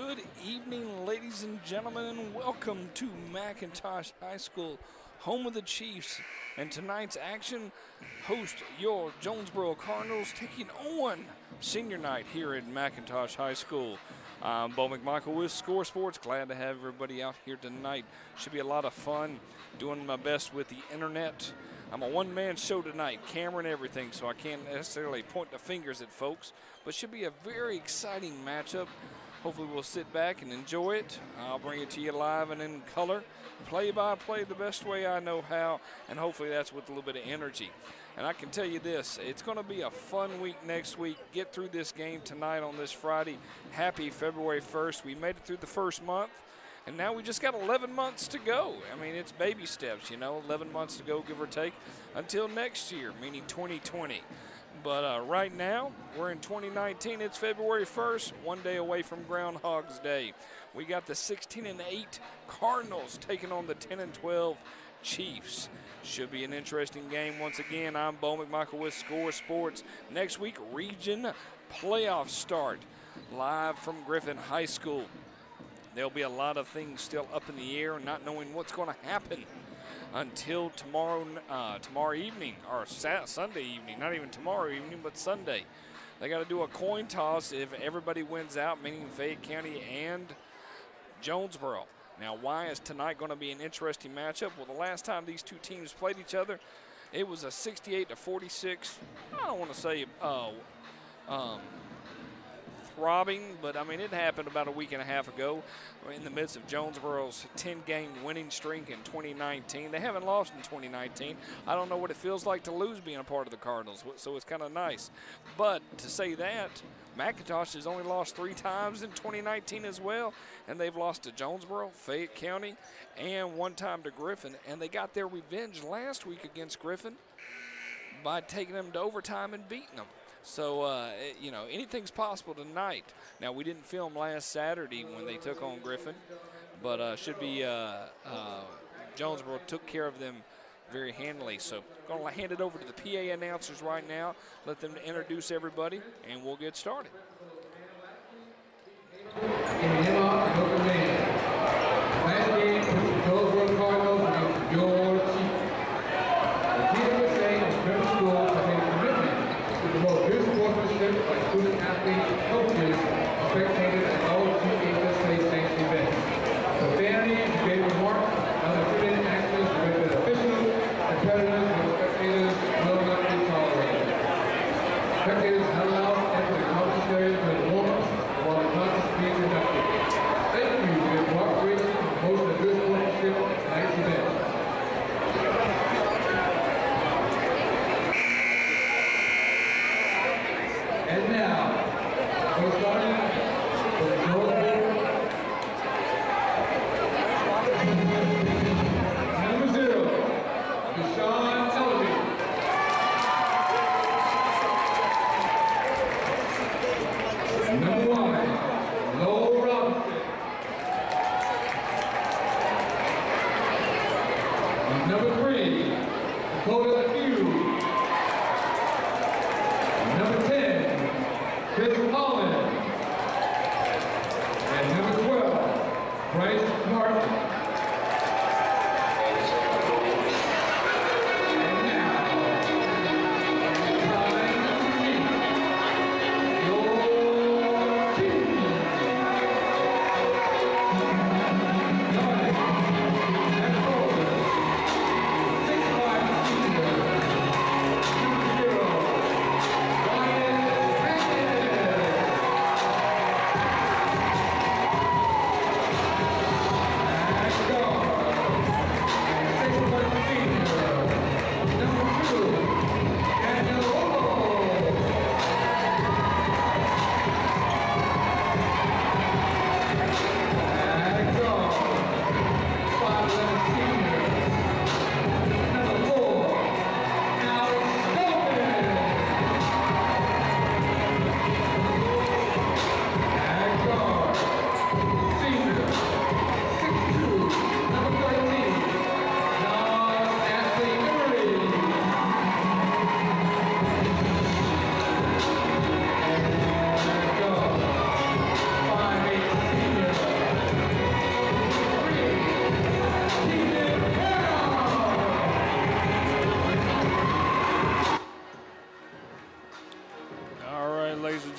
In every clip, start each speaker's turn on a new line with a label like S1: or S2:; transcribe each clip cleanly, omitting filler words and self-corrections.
S1: Good evening, ladies and gentlemen, and welcome to McIntosh High School, home of the Chiefs. And tonight's action, host your Jonesboro Cardinals taking on senior night here at McIntosh High School. I'm Bo McMichael with Score Sports. Glad to have everybody out here tonight. Should be a lot of fun, doing my best with the internet. I'm a one-man show tonight, camera and everything, so I can't necessarily point the fingers at folks, but should be a very exciting matchup. Hopefully we'll sit back and enjoy it. I'll bring it to you live and in color, play-by-play the best way I know how, and hopefully that's with a little bit of energy. And I can tell you this, it's going to be a fun week next week. Get through this game tonight on this Friday. Happy February 1st. We made it through the first month, and now we just got 11 months to go. I mean, it's baby steps, 11 months to go, give or take, until next year, meaning 2020. But right now, we're in 2019. It's February 1st, one day away from Groundhog's Day. We got the 16-8 Cardinals taking on the 10-12 Chiefs. Should be an interesting game once again. I'm Bo McMichael with Score Sports. Next week, region playoff start live from Griffin High School. There'll be a lot of things still up in the air, not knowing what's going to happen until tomorrow evening, or Sunday evening. Not even tomorrow evening, but Sunday. They got to do a coin toss if everybody wins out, meaning Fayette County and Jonesboro. Now, why is tonight going to be an interesting matchup? Well, the last time these two teams played each other, it was a 68-46. I don't want to say throbbing, but I mean, it happened about a week and a half ago in the midst of Jonesboro's 10-game winning streak in 2019. They haven't lost in 2019. I don't know what it feels like to lose being a part of the Cardinals, so it's kind of nice. But to say that, McIntosh has only lost 3 times in 2019 as well, and they've lost to Jonesboro, Fayette County, and one time to Griffin, and they got their revenge last week against Griffin by taking them to overtime and beating them. So, anything's possible tonight. Now, we didn't film last Saturday when they took on Griffin, but should be Jonesboro took care of them very handily. So, going to hand it over to the PA announcers right now, let them introduce everybody, and we'll get started.
S2: Last game, Jonesboro Cardinals against your Chiefs. The team was saying is Griffin School has made a commitment to promote good sportsmanship by student athletes, coaches, spectators, and all GHSA sanctioned events. Profanity, debated remarks, and other student actions directed at officials, competitors, and spectators will not be tolerated. Spectators are not allowed to enter the conference area during the warm-ups while the contest is being conducted. Thank you for your cooperation in promoting the good sportsmanship at tonight's event. And now, we're starting with the Jonesboro. Number 0, Deshaun Ellerby. Number 1, Lowell Robinson. Number 3, Dakota Hughes. Number 10, Chris Holland. And number 12, Bryce Martin. And now, time to meet your team. Starting at forward, 6'5" senior, number 0, Ryan Hackett.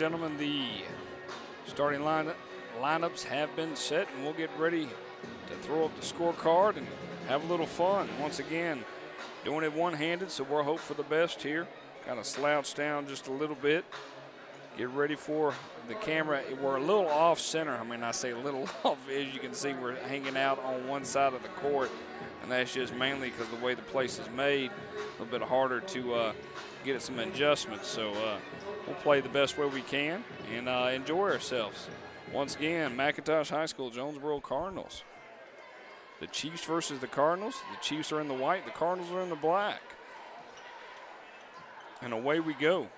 S1: gentlemen, the starting lineups have been set, and we'll get ready to throw up the scorecard and have a little fun. Once again, doing it one-handed, so we'll hope for the best here. Kind of slouch down just a little bit. Get ready for the camera. We're a little off center. I mean, I say a little off. As you can see, we're hanging out on one side of the court, and that's just mainly because the way the place is made, a little bit harder to get some adjustments. So we'll play the best way we can and enjoy ourselves. Once again, McIntosh High School, Jonesboro Cardinals. The Chiefs versus the Cardinals. The Chiefs are in the white. The Cardinals are in the black. And away we go.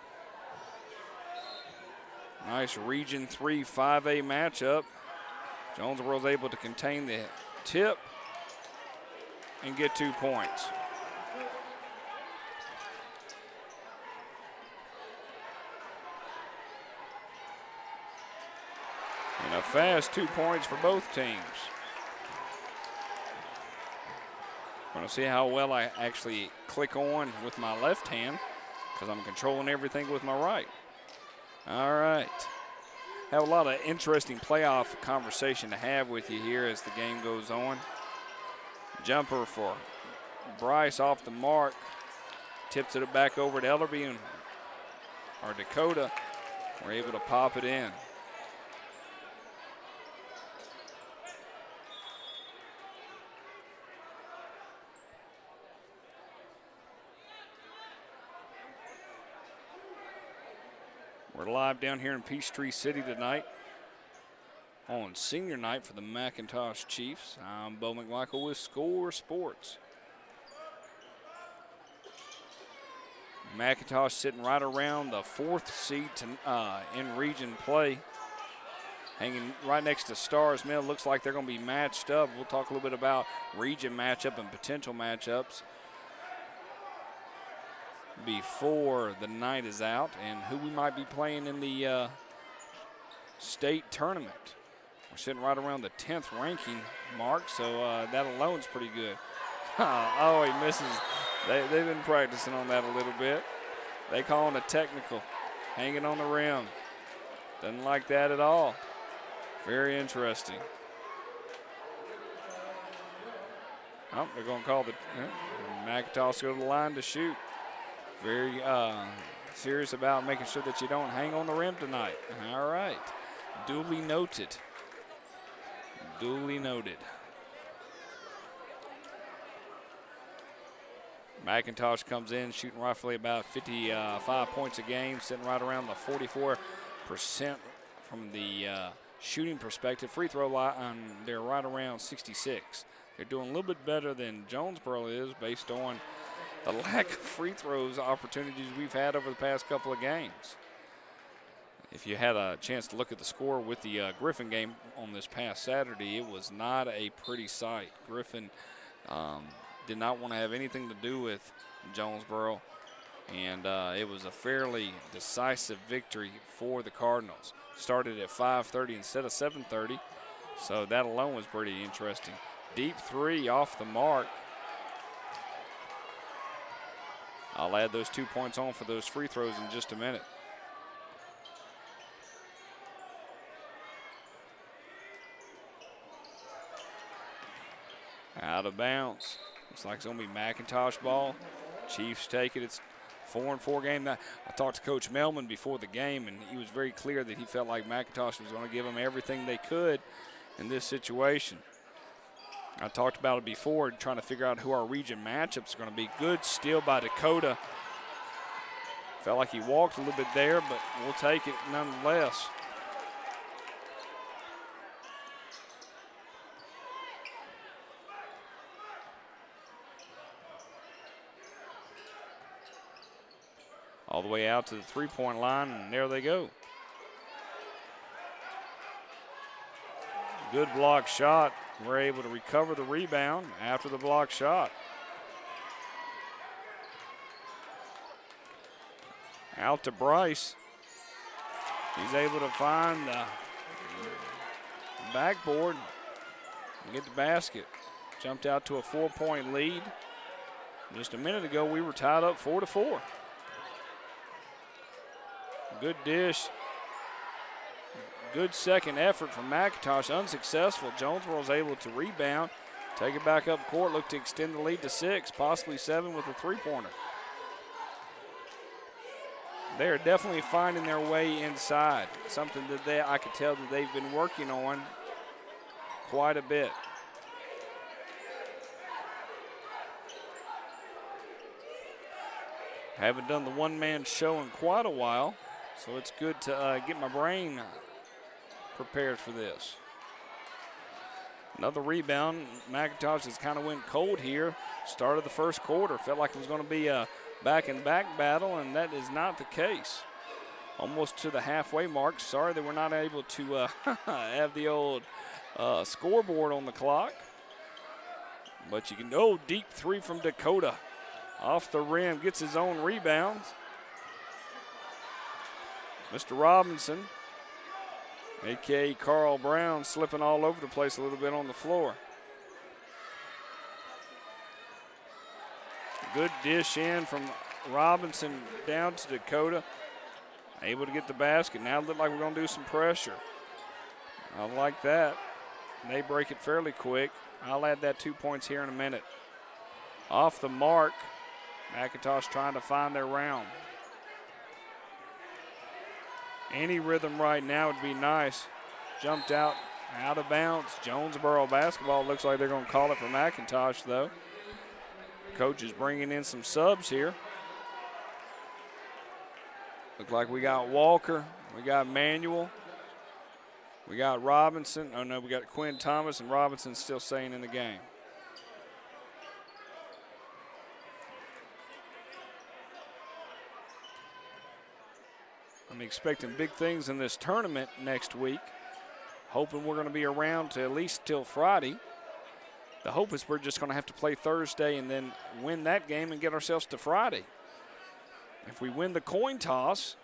S1: Nice Region 3 5A matchup. Jonesboro's able to contain the tip and get 2 points. And a fast 2 points for both teams. I'm going to see how well I actually click on with my left hand because I'm controlling everything with my right. All right. Have a lot of interesting playoff conversation to have with you here as the game goes on. Jumper for Bryce off the mark. Tips it back over to Ellerby, and our Dakota were able to pop it in. We're live down here in Peachtree City tonight on senior night for the McIntosh Chiefs. I'm Bo McMichael with Score Sports. McIntosh sitting right around the 4th seed in region play, hanging right next to Stars Mill. Looks like they're going to be matched up. We'll talk a little bit about region matchup and potential matchups before the night is out and who we might be playing in the state tournament. We're sitting right around the 10th ranking mark, so that alone is pretty good. Oh, he misses. They've been practicing on that a little bit. They call it a technical, hanging on the rim. Doesn't like that at all. Very interesting. Oh, they're going to call the McIntosh go to the line to shoot. Very serious about making sure that you don't hang on the rim tonight. All right. Duly noted. Duly noted. McIntosh comes in shooting roughly about 55 points a game, sitting right around the 44% from the shooting perspective. Free throw line, they're right around 66. They're doing a little bit better than Jonesboro is based on the lack of free throws opportunities we've had over the past couple of games. If you had a chance to look at the score with the Griffin game on this past Saturday, it was not a pretty sight. Griffin did not want to have anything to do with Jonesboro, and it was a fairly decisive victory for the Cardinals. Started at 5:30 instead of 7:30, so that alone was pretty interesting. Deep three off the mark. I'll add those 2 points on for those free throws in just a minute. Out of bounds. Looks like it's going to be McIntosh ball. Chiefs take it. It's 4-4 game. Now, I talked to Coach Melman before the game, and he was very clear that he felt like McIntosh was going to give them everything they could in this situation. I talked about it before, trying to figure out who our region matchups are going to be. Good steal by Dakota. Felt like he walked a little bit there, but we'll take it nonetheless. All the way out to the three-point line, and there they go. Good block shot. We're able to recover the rebound after the block shot. Out to Bryce. He's able to find the backboard and get the basket. Jumped out to a 4-point lead. Just a minute ago, we were tied up 4-4. Good dish good second effort from McIntosh, unsuccessful. Jonesboro was able to rebound, take it back up court, look to extend the lead to 6, possibly 7 with a three-pointer. They're definitely finding their way inside, something that I could tell that they've been working on quite a bit. Haven't done the one-man show in quite a while, so it's good to get my brain prepared for this. Another rebound. McIntosh has kind of went cold here. Started the first quarter. Felt like it was going to be a back-and-back battle, and that is not the case. Almost to the halfway mark. Sorry that we're not able to have the old scoreboard on the clock. But you can go deep three from Dakota. Off the rim, gets his own rebounds. Mr. Robinson, a.k.a. Carl Brown, slipping all over the place a little bit on the floor. Good dish in from Robinson down to Dakota. Able to get the basket. Now it looks like we're going to do some pressure. I like that. They break it fairly quick. I'll add that 2 points here in a minute. Off the mark, McIntosh trying to find their round. Any rhythm right now would be nice. Jumped out of bounds. Jonesboro basketball. Looks like they're going to call it for McIntosh, though. Coach is bringing in some subs here. Look like we got Walker. We got Manuel. We got Robinson. Oh, no, we got Quinn Thomas, and Robinson still staying in the game. I'm expecting big things in this tournament next week. Hoping we're going to be around to at least till Friday. The hope is we're just going to have to play Thursday and then win that game and get ourselves to Friday. If we win the coin toss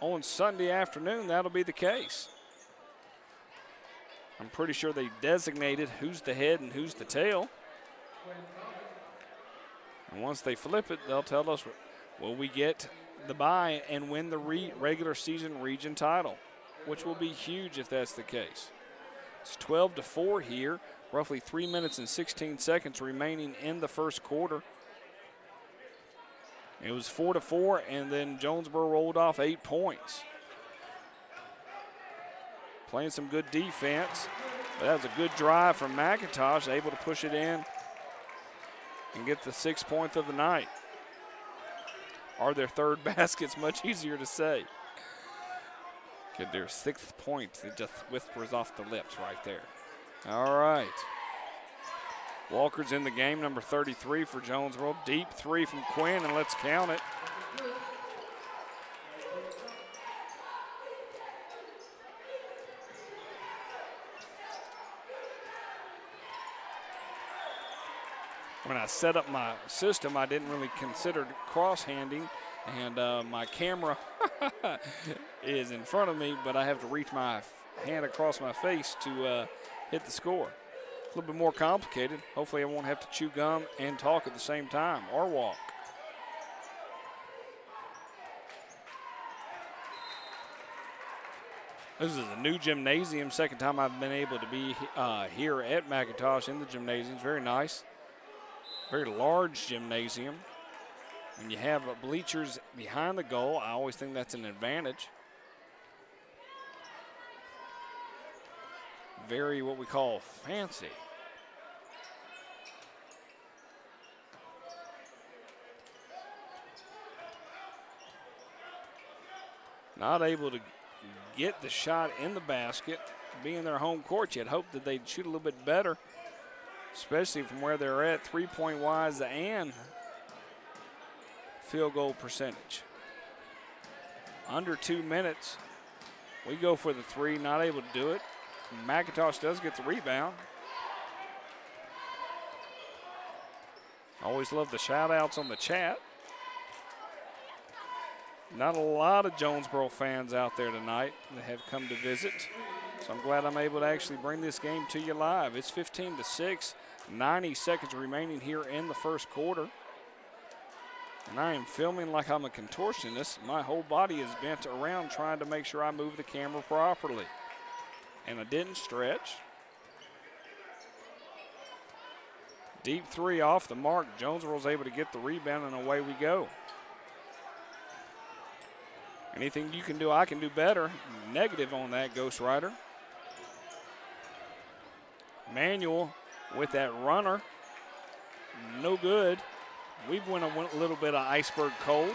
S1: on Sunday afternoon, that'll be the case. I'm pretty sure they designated who's the head and who's the tail. And once they flip it, they'll tell us, will we get the bye and win the regular season region title, which will be huge if that's the case. It's 12-4 here, roughly 3 minutes and 16 seconds remaining in the first quarter. It was 4-4, and then Jonesboro rolled off 8 points. Playing some good defense. But that was a good drive from McIntosh, able to push it in and get the 6th point of the night. Or their third basket's much easier to say. Get their 6th point. It just whispers off the lips right there. All right. Walker's in the game, number 33 for Jonesboro. Deep three from Quinn, and let's count it. When I set up my system, I didn't really consider cross-handing, and my camera is in front of me, but I have to reach my hand across my face to hit the score. A little bit more complicated. Hopefully I won't have to chew gum and talk at the same time, or walk. This is a new gymnasium, second time I've been able to be here at McIntosh in the gymnasium. It's very nice. Very large gymnasium. When you have bleachers behind the goal, I always think that's an advantage. Very what we call fancy. Not able to get the shot in the basket, being their home court. You'd hope that they'd shoot a little bit better, especially from where they're at, 3-point wise and field goal percentage. Under 2 minutes, we go for the three, not able to do it. McIntosh does get the rebound. Always love the shout outs on the chat. Not a lot of Jonesboro fans out there tonight that have come to visit. So I'm glad I'm able to actually bring this game to you live. It's 15-6, 90 seconds remaining here in the first quarter. And I am filming like I'm a contortionist. My whole body is bent around trying to make sure I move the camera properly. and I didn't stretch. Deep three off the mark. Jonesboro's able to get the rebound, and away we go. Anything you can do, I can do better. Negative on that, Ghost Rider. Manuel with that runner. No good. We've went a little bit of iceberg cold.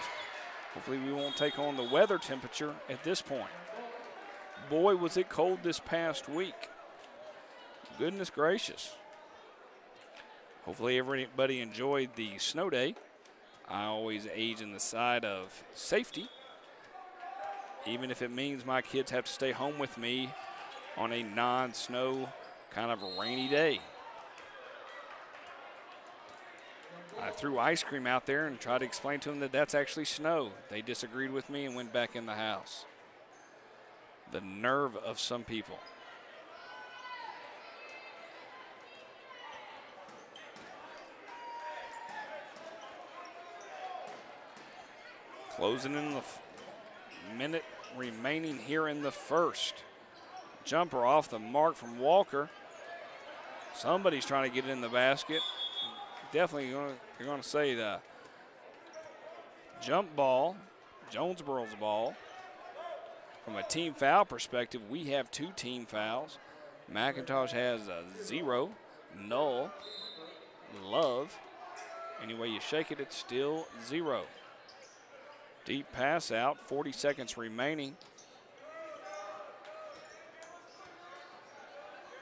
S1: Hopefully we won't take on the weather temperature at this point. Boy, was it cold this past week. Goodness gracious. Hopefully everybody enjoyed the snow day. I always age in the side of safety, even if it means my kids have to stay home with me on a non-snow kind of a rainy day. I threw ice cream out there and tried to explain to them that that's actually snow. They disagreed with me and went back in the house. The nerve of some people. Closing in the minute remaining here in the first. Jumper off the mark from Walker. Somebody's trying to get it in the basket. Definitely you're going to say the jump ball, Jonesboro's ball. From a team foul perspective, we have 2 team fouls. McIntosh has a 0, null, love. Any way you shake it, it's still 0. Deep pass out, 40 seconds remaining.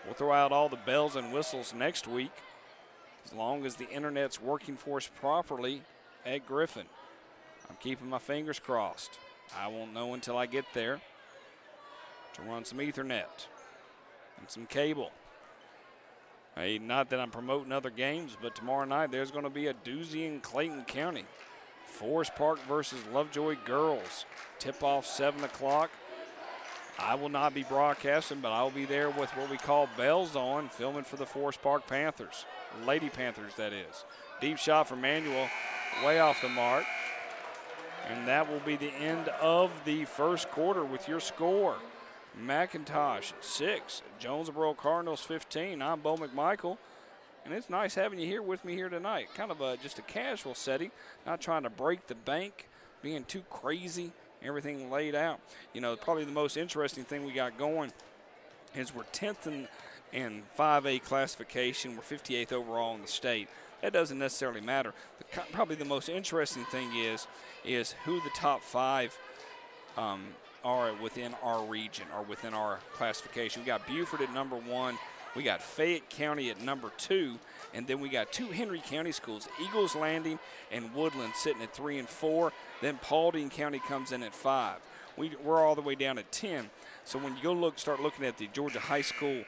S1: We'll throw out all the bells and whistles next week, as long as the internet's working for us properly at Griffin. I'm keeping my fingers crossed. I won't know until I get there to run some Ethernet and some cable. Hey, not that I'm promoting other games, but tomorrow night there's going to be a doozy in Clayton County. Forest Park versus Lovejoy girls. Tip-off 7 o'clock. I will not be broadcasting, but I will be there with what we call bells on, filming for the Forest Park Panthers. Lady Panthers, that is. Deep shot from Manuel, way off the mark. And that will be the end of the first quarter with your score. McIntosh 6, Jonesboro Cardinals 15. I'm Bo McMichael, and it's nice having you here with me here tonight. Kind of just a casual setting, not trying to break the bank, being too crazy, everything laid out. You know, probably the most interesting thing we got going is we're 10th in 5A classification. We're 58th overall in the state. That doesn't necessarily matter. Probably the most interesting thing is who the top 5 are within our region or within our classification. We got Buford at number 1. We got Fayette County at number 2. And then we got 2 Henry County schools, Eagles Landing and Woodland, sitting at 3 and 4. Then Paulding County comes in at 5. We're all the way down at 10. So when you go start looking at the Georgia high school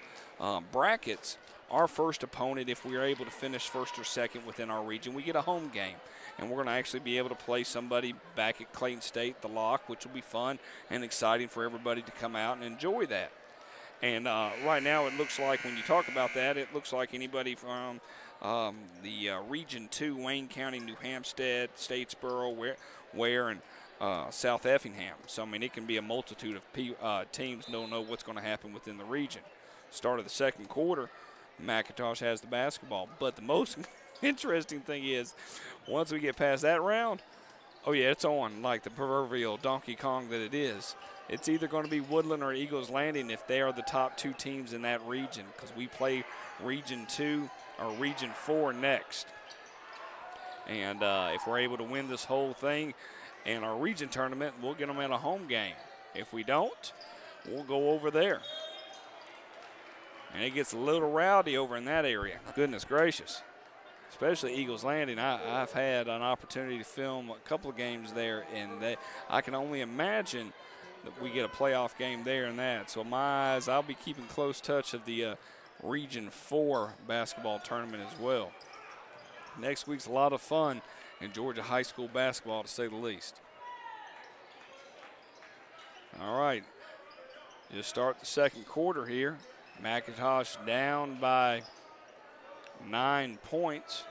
S1: brackets, our first opponent, if we are able to finish first or second within our region, we get a home game. And we're going to actually be able to play somebody back at Clayton State, the Lock, which will be fun and exciting for everybody to come out and enjoy that. And right now it looks like, when you talk about that, it looks like anybody from the Region 2, Wayne County, New Hampstead, Statesboro, Ware, and South Effingham. So, I mean, it can be a multitude of teams don't know what's going to happen within the region. Start of the second quarter, McIntosh has the basketball. But the most interesting thing is, once we get past that round, oh, yeah, it's on like the proverbial Donkey Kong that it is. It's either going to be Woodland or Eagles Landing if they are the top 2 teams in that region, because we play Region 2 or Region 4 next. And if we're able to win this whole thing in our region tournament, we'll get them in a home game. If we don't, we'll go over there. And it gets a little rowdy over in that area. Goodness gracious. Especially Eagles Landing. I've had an opportunity to film a couple of games there, and I can only imagine that we get a playoff game there and that. So my eyes, I'll be keeping close touch of the Region 4 basketball tournament as well. Next week's a lot of fun in Georgia high school basketball, to say the least. All right, just start the second quarter here. McIntosh down by 9 points.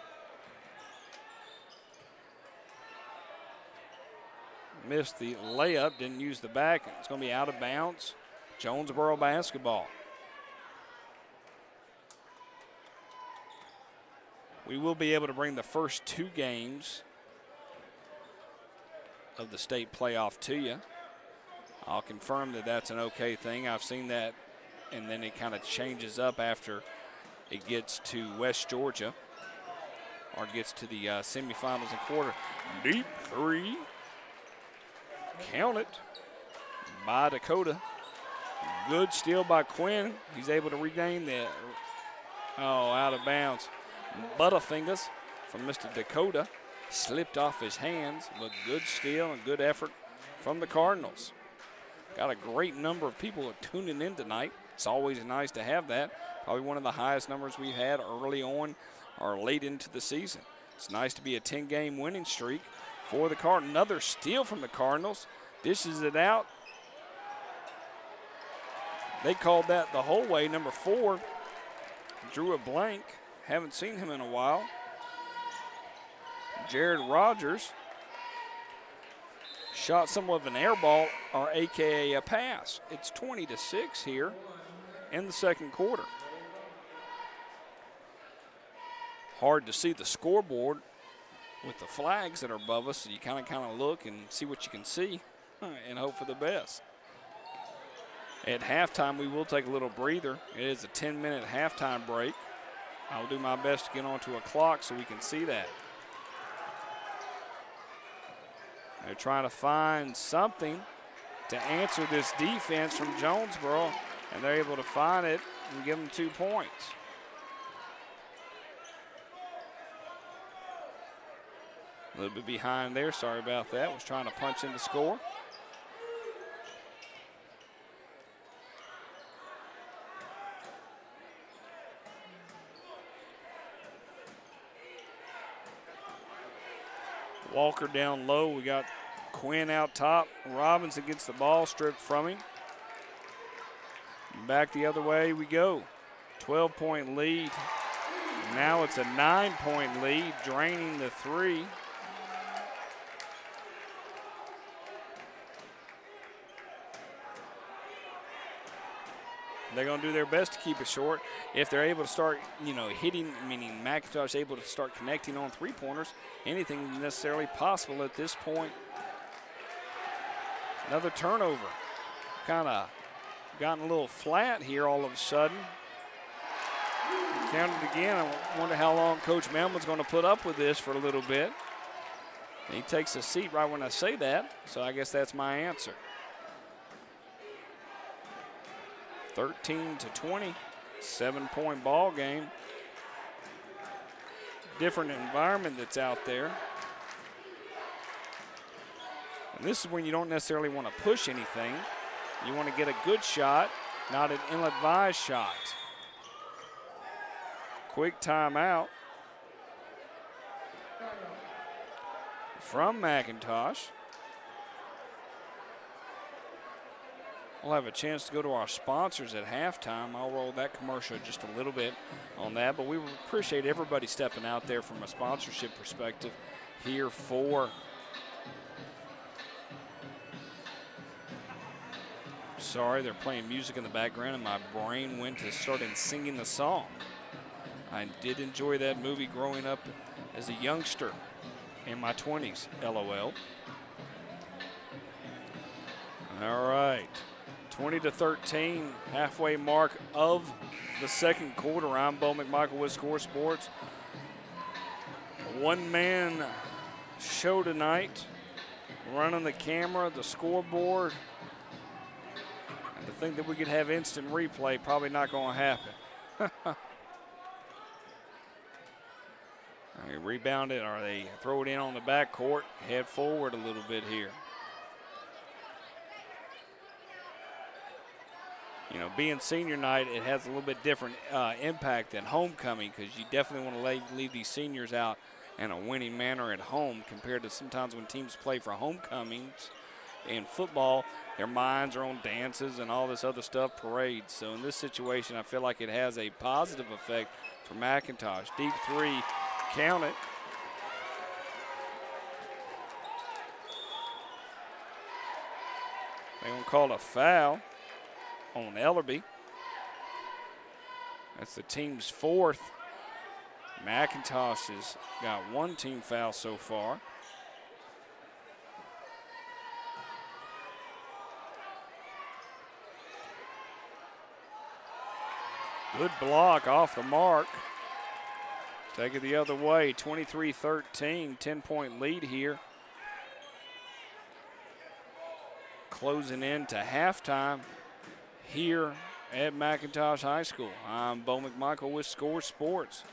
S1: Missed the layup, didn't use the back. It's going to be out of bounds. Jonesboro basketball. we will be able to bring the first 2 games of the state playoff to you. I'll confirm that that's an okay thing. I've seen that, and then it kind of changes up after it gets to West Georgia or gets to the semifinals and quarter. Deep 3. Count it by Dakota. Good steal by Quinn. He's able to regain that. Oh, out of bounds. Butterfingers from Mr. Dakota. Slipped off his hands, but good steal and good effort from the Cardinals. Got a great number of people tuning in tonight. It's always nice to have that. Probably one of the highest numbers we've had early on or late into the season. It's nice to be a 10-game winning streak for the Cardinals. Another steal from the Cardinals. Dishes it out. They called that the whole way. Number 4 drew a blank. Haven't seen him in a while. Jared Rogers shot somewhat of an air ball, or AKA a pass. It's 20-6 here in the second quarter. Hard to see the scoreboard with the flags that are above us, so you kind of look and see what you can see and hope for the best. At halftime, we will take a little breather. It is a 10-minute halftime break. I'll do my best to get onto a clock so we can see that. They're trying to find something to answer this defense from Jonesboro, and they're able to find it and give them 2 points. A little bit behind there, sorry about that. Was trying to punch in the score. Walker down low. We got Quinn out top. Robinson gets the ball stripped from him. Back the other way we go. 12-point lead. Now it's a 9-point lead, draining the 3. They're going to do their best to keep it short. If they're able to start, hitting, meaning McIntosh able to start connecting on 3-pointers, anything is necessarily possible at this point. Another turnover. Kind of gotten a little flat here all of a sudden. Counted again. I wonder how long Coach Melman's going to put up with this for a little bit. And he takes a seat right when I say that, so I guess that's my answer. 13-20, 7-point ball game. Different environment that's out there. And this is when you don't necessarily want to push anything. You want to get a good shot, not an ill-advised shot. Quick timeout from McIntosh. We'll have a chance to go to our sponsors at halftime. I'll roll that commercial just a little bit on that, but we appreciate everybody stepping out there from a sponsorship perspective here for sorry, they're playing music in the background and my brain went to starting singing the song. I did enjoy that movie growing up as a youngster in my 20s, LOL. All right. 20-13, halfway mark of the second quarter. I'm Bo McMichael with Score Sports. A one-man show tonight, running the camera, the scoreboard. And to think that we could have instant replay, probably not going to happen. They rebound it, or they throw it in on the backcourt, head forward a little bit here. Being senior night, it has a little bit different impact than homecoming because you definitely want to leave these seniors out in a winning manner at home compared to sometimes when teams play for homecomings in football, their minds are on dances and all this other stuff, parades. So in this situation, I feel like it has a positive effect for McIntosh. Deep 3, count it. They're going to call a foul on Ellerby. That's the team's 4th. McIntosh has got one team foul so far. Good block off the mark. Take it the other way, 23-13, 10-point lead here. Closing in to halftime here at McIntosh High School. I'm Bo McMichael with Score Sports.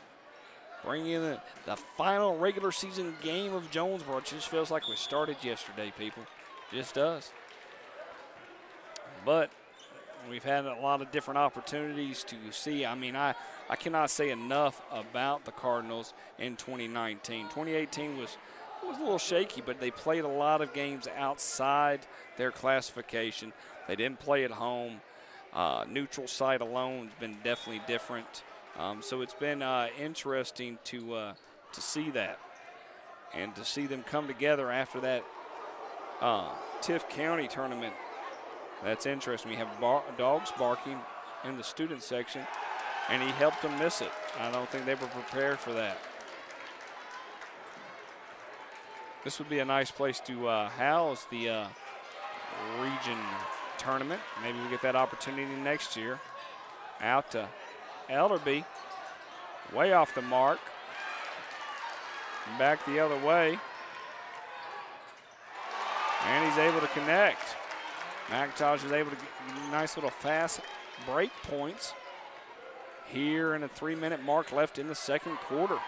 S1: Bringing in the final regular season game of Jonesboro. It just feels like we started yesterday, people. Just does. But we've had a lot of different opportunities to see. I mean, I cannot say enough about the Cardinals in 2019. 2018 was a little shaky, but they played a lot of games outside their classification. They didn't play at home. Neutral site alone has been definitely different. So it's been interesting to see that and to see them come together after that Tift County tournament. That's interesting. We have dogs barking in the student section, and he helped them miss it. I don't think they were prepared for that. This would be a nice place to house the region tournament. Maybe we get that opportunity next year. Out to Ellerby, way off the mark. Back the other way. And he's able to connect. McIntosh is able to get nice little fast break points here in a 3-minute mark left in the second quarter.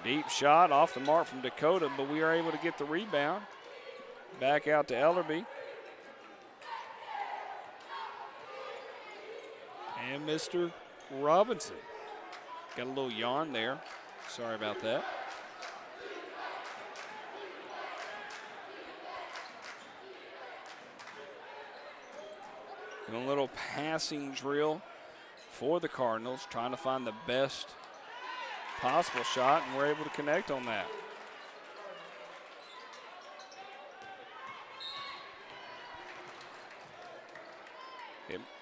S1: Deep shot off the mark from Dakota, but we are able to get the rebound. Back out to Ellerby. And Mr. Robinson. Got a little yawn there. Sorry about that. A little passing drill for the Cardinals, trying to find the best possible shot, and we're able to connect on that.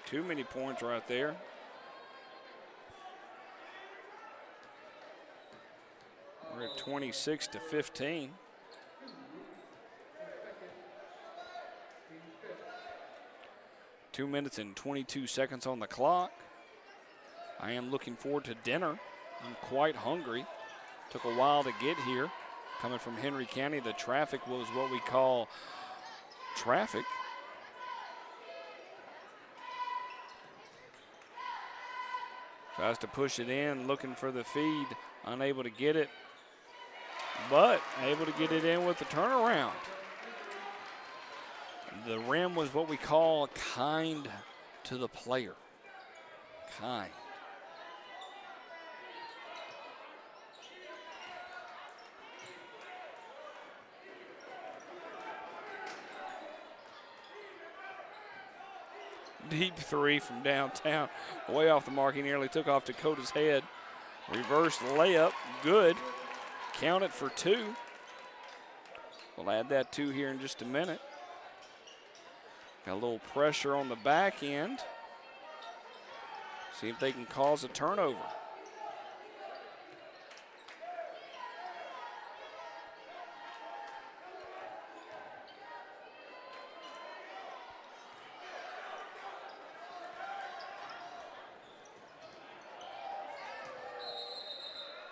S1: Too many points right there. We're at 26-15. Two minutes and 22 seconds on the clock. I am looking forward to dinner. I'm quite hungry. Took a while to get here. Coming from Henry County, the traffic was what we call traffic. Tries to push it in, looking for the feed, unable to get it, but able to get it in with the turnaround. The rim was what we call kind to the player. Kind. Deep three from downtown, way off the mark. He nearly took off Dakota's head. Reverse layup, good. Count it for two. We'll add that two here in just a minute. Got a little pressure on the back end. See if they can cause a turnover.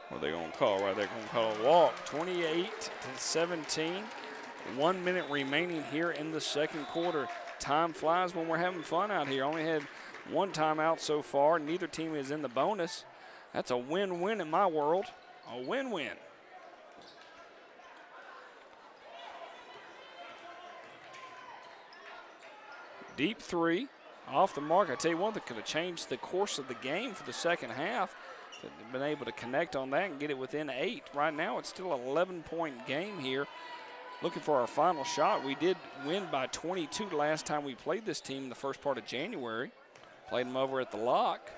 S1: What are they going to call right there? Going to call a walk. 28-17. 1 minute remaining here in the second quarter. Time flies when we're having fun out here. Only had one timeout so far. Neither team is in the bonus. That's a win-win in my world. A win-win. Deep three. Off the mark. I tell you one that could have changed the course of the game for the second half. They've been able to connect on that and get it within 8. Right now it's still an 11-point game here. Looking for our final shot. We did win by 22 last time we played this team in the first part of January. Played them over at the Lock.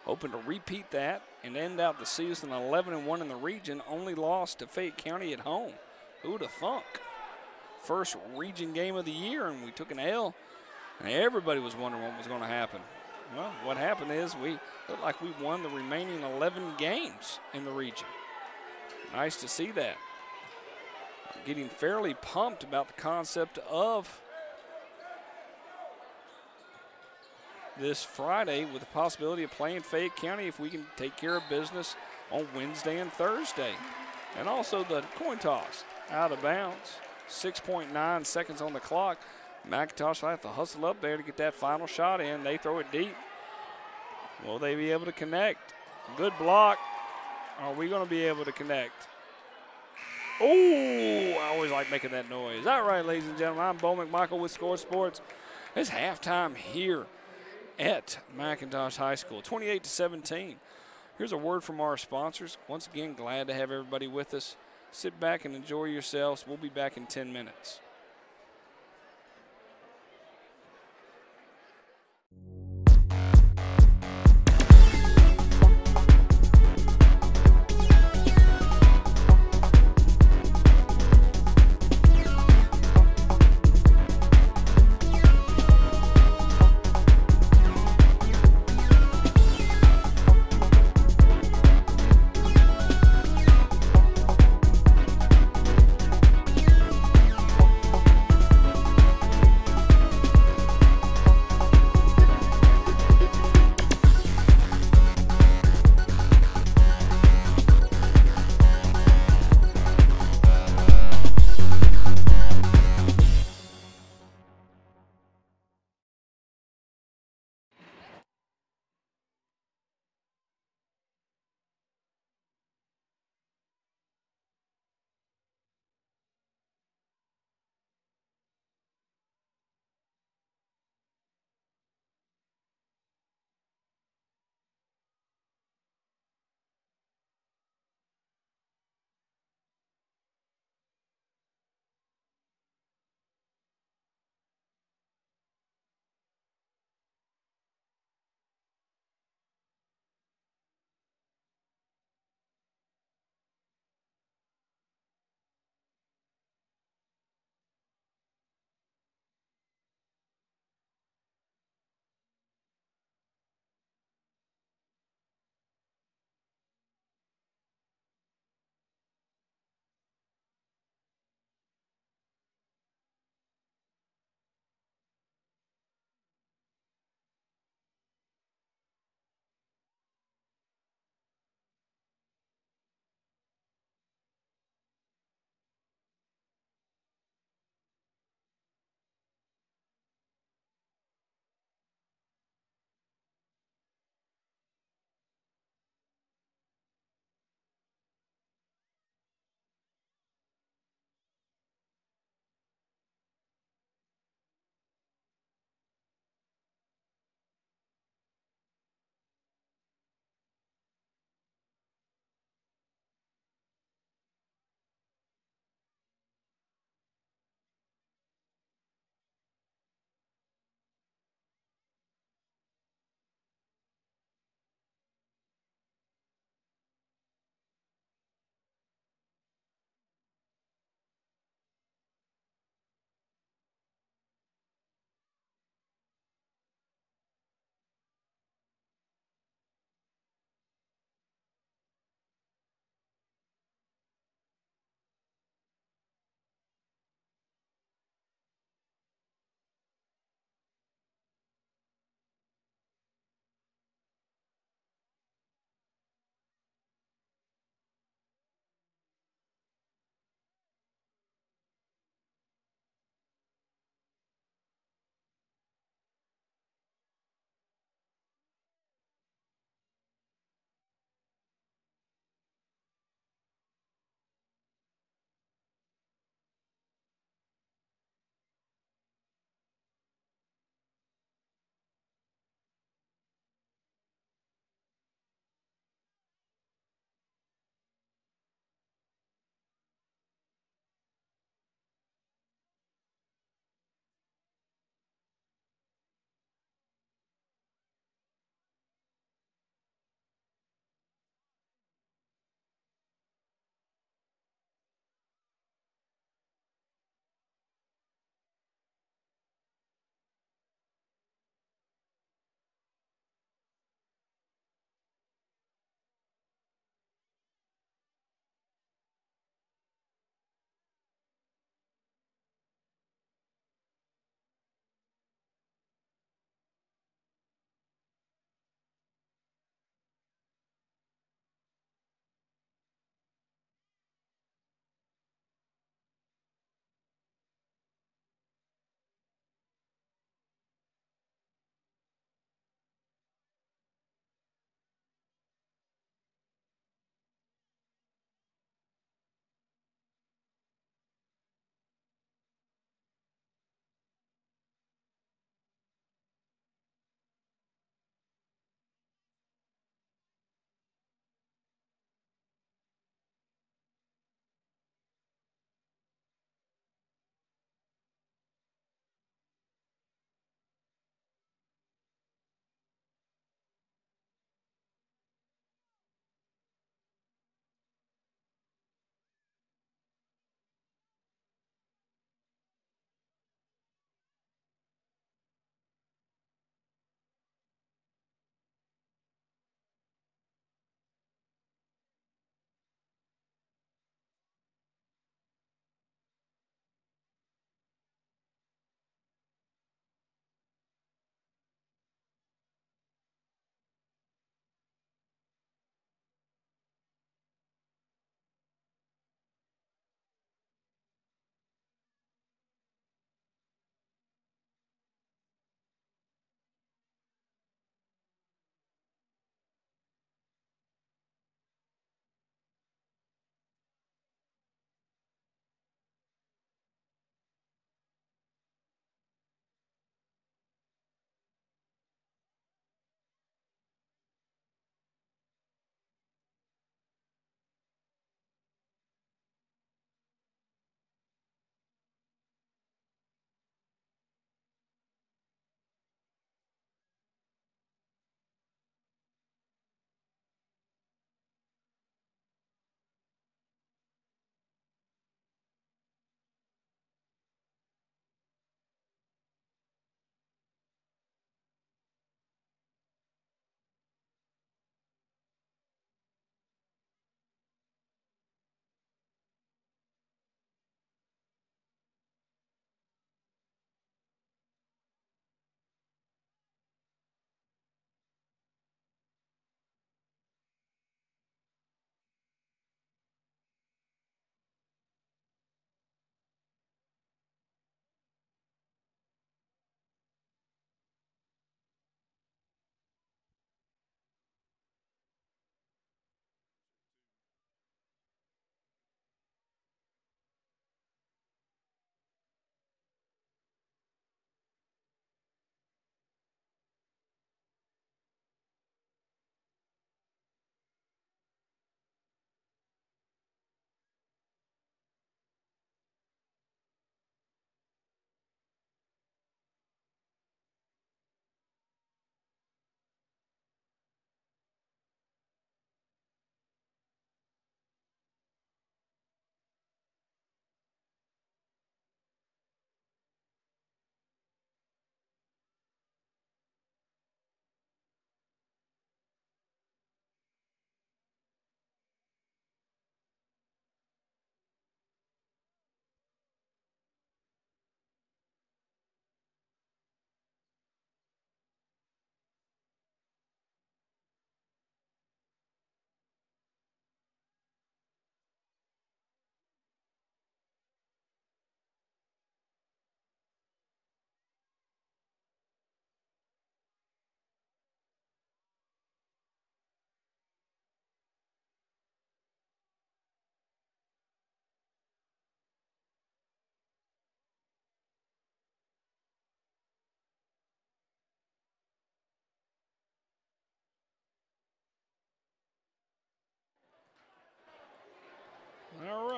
S1: Hoping to repeat that and end out the season 11-1 in the region. Only lost to Fayette County at home. Who'd have thunk? First region game of the year, and we took an L. And everybody was wondering what was going to happen. Well, what happened is we looked like we won the remaining 11 games in the region. Nice to see that. I'm getting fairly pumped about the concept of this Friday with the possibility of playing Fayette County if we can take care of business on Wednesday and Thursday. And also the coin toss out of bounds. 6.9 seconds on the clock. McIntosh will have to hustle up there to get that final shot in. They throw it deep. Will they be able to connect? Good block. Are we going to be able to connect? Oh, I always like making that noise. All right, ladies and gentlemen, I'm Bo McMichael with Score Sports. It's halftime here at McIntosh High School, 28-17. Here's a word from our sponsors. Once again, glad to have everybody with us. Sit back and enjoy yourselves. We'll be back in 10 minutes.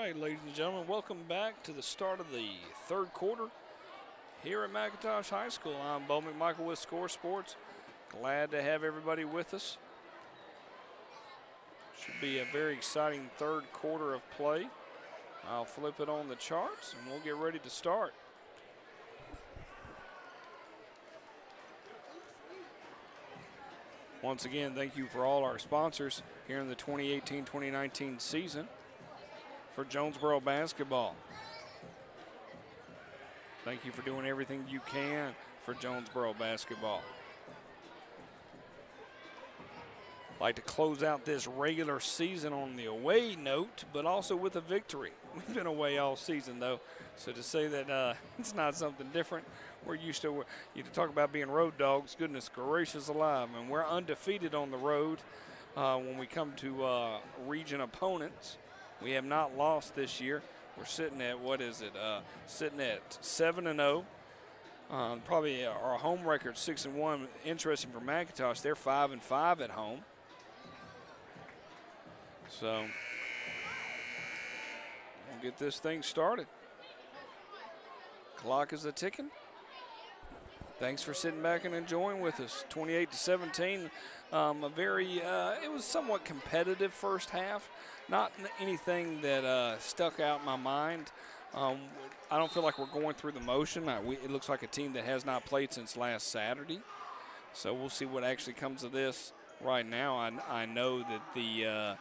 S1: right, ladies and gentlemen, welcome back to the start of the third quarter here at McIntosh High School. I'm Bo McMichael with Score Sports. Glad to have everybody with us. Should be a very exciting third quarter of play. I'll flip it on the charts and we'll get ready to start. Once again, thank you for all our sponsors here in the 2018-2019 season for Jonesboro basketball. Thank you for doing everything you can for Jonesboro basketball. Like to close out this regular season on the away note, but also with a victory. We've been away all season, though, so to say that it's not something different, we're used to. You talk about being road dogs, goodness gracious alive, and we're undefeated on the road when we come to region opponents. We have not lost this year. We're sitting at, sitting at 7-0. Probably our home record 6-1. Interesting for McIntosh, they're 5-5 at home. So we'll get this thing started. Clock is a-ticking. Thanks for sitting back and enjoying with us. 28-17. It was somewhat competitive first half. Not anything that stuck out in my mind. I don't feel like we're going through the motion. It looks like a team that has not played since last Saturday. So we'll see what actually comes of this. Right now, I know that the